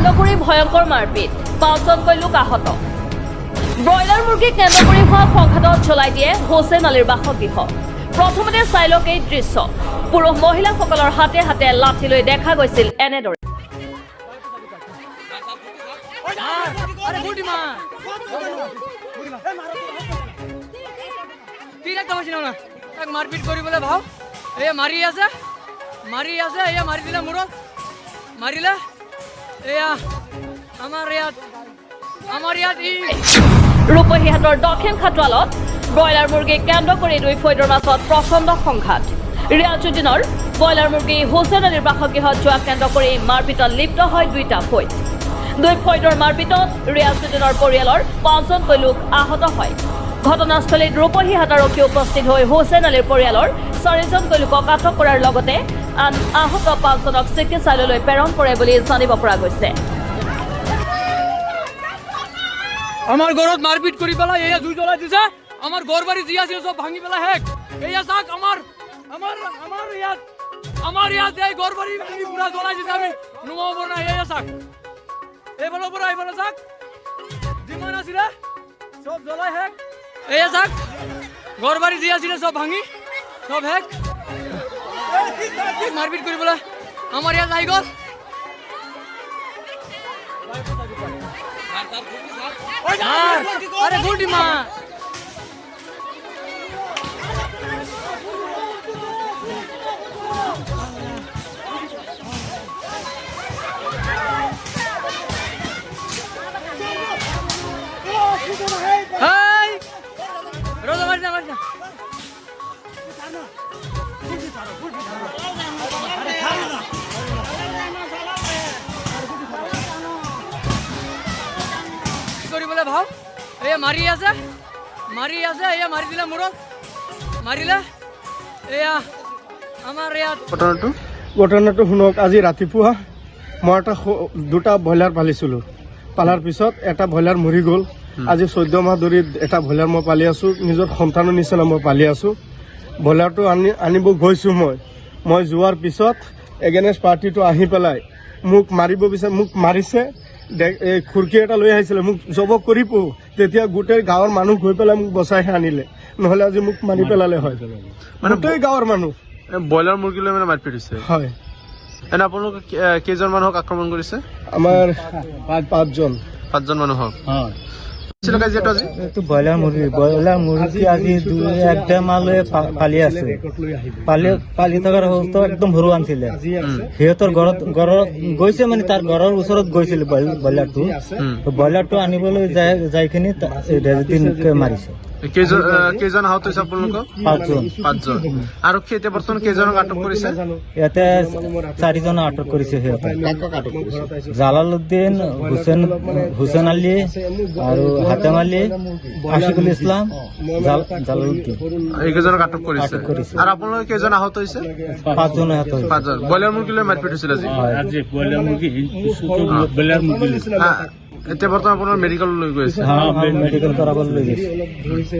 কেন্দ্ৰ কৰি ভয়ংকৰ মাৰপিট ৫জনকৈ লোক আহত ব্ৰইলাৰ মুৰ্গী কেন্দ্ৰ কৰি হোৱা সংঘাতত জ্বলাই দিয়ে হোসেন আলীৰ বাসগৃহ প্ৰথমতে চাই লওক এই দৃশ্য পুৰুষ মহিলাসকলৰ হাতে হাতে লাঠি লৈ দেখা গৈছিল এনেদৰে মাৰপিট কৰিবলৈ ভাও এই মাৰি আছে এয়া মাৰি দিলে মূৰত মাৰিলে এয়া আমাৰ ইয়াত ৰূপহীহাটৰ দক্ষিণ খাটোৱালত ব্ৰইলাৰ মুৰ্গী কেন্দ্ৰ কৰি দুই ফৈদৰ মাজত প্ৰচণ্ড সংঘাত ৰিয়াজুদ্দিনৰ ব্ৰইলাৰ মুৰ্গী হোসেন আলীৰ বাসগৃহত যোৱা কেন্দ্ৰ কৰি মাৰপিটত লিপ্ত হয় দুইটা ফৈদ দুই ফৈদৰ মাৰপিটত ৰিয়াজুদ্দিনৰ পৰিয়ালৰ ৫জনকৈ লোক আহত হয় ঘটনাস্থলীত ৰূপহীহাট আৰক্ষী উপস্থিত হৈ হোসেন আলীৰ পৰিয়ালৰ ৪জনকৈ লোকক আটক কৰাৰ লগতে আন আহত ৫জনক চিকিৎসালয়লৈ প্ৰেৰণ কৰে বুলি জানিব পৰা গৈছে আমার ঘরত মারপিট করি পেলা এয়া জুই জ্বলাই দিছে আমার ঘর বাড়ি যি আছিল সব ভাঙি পেলা হেক এয়া যাক আমার ইয়াত এই ঘর বাড়ি ভাঙি পুরা জ্বলাই দিছে আমি নুমাব না এয়া যাক এইফালৰ পৰা এইফালে যাক যিমান আছিলে সব জ্বলাই হেক এয়া যাক ঘর বাড়ি যি আছিল সব ভাঙি সব হেক মারপিট করি পেলা আমার ইয়াত আহি গল अरे गोल्डी माँ हाय रोजा मरना কৰিবলৈ ভাও এয়া মাৰি আছে এয়া মাৰি দিলে মূৰত মাৰিলে এয়া আমাৰ ইয়াত ঘটনাটো শুনক আজি ৰাতিপুৱা মই দুটা ব্ৰইলাৰ পালিছিলোঁ পালাৰ পিছত এটা ব্ৰইলাৰ মৰি গ'ল আজি 14 মাহ ধৰি এটা ব্ৰইলাৰ মই পালি আছোঁ নিজৰ সন্তানৰ নিচিনা মই পালি আছোঁ ব্ৰইলাৰটো আনিব গৈছোঁ মই যোৱাৰ পিছত এগেনেষ্ট পাৰ্টিটো আহি পেলাই মোক মাৰিব বিচাৰে মোক মাৰিছে খুৰকি এটা লৈ আহিছিলে মোক জবক কৰি তেতিয়া গোটেই গাঁৱৰ মানুহ গৈ পেলাই মোক বচাইহে আনিলে নহ'লে আজি মোক মাৰি পেলালে হয় মানে গোটেই গাঁৱৰ মানুহ ব্ৰইলাৰ মুৰ্গী লৈ মানে মাৰপিট হৈছে হয় এনে আপোনালোকে কেইজন মানুহক আক্ৰমণ কৰিছে আমাৰ ৫জন মানুহক ব্ৰইলাৰ মুৰ্গী আজি ১.৫ মাহলৈ পালি আছে পালি থকাৰ অৱস্থা একদম সৰু আনিছিলে সিহঁতৰ ঘৰত গৈছে মানে তাৰ ঘৰৰ ওচৰত গৈছিল ব্ৰইলাৰটো আনিবলৈ যাই কিনি ৰেজুদ্দিনকে মাৰিছে কেইজন আহত হৈছে আপোনালোকক ৫জন আৰক্ষী এতিয়া বৰ্তমান কেইজনক আটক কৰিছে ইয়াতে ৪জন আটক কৰিছে সিহঁতে জালালুদ্দিন হুছেইন আলী আৰু হাতেম আলী আশিকুল ইছলাম জালালুদ্দিন এইকেইজনক আটক কৰিছে আৰু আপোনালোকে কেইজন আহত হৈছে ৫জন আহত হৈছে ৫জন ব্ৰইলাৰ মুৰ্গী লৈ মাৰপিট হৈছিল আজি ব্ৰইলাৰ মুৰ্গী এতিয়া বৰ্তমান আপোনাৰ মেডিকেললৈ গৈ আছে মেডিকেল কৰাবলৈ গৈছে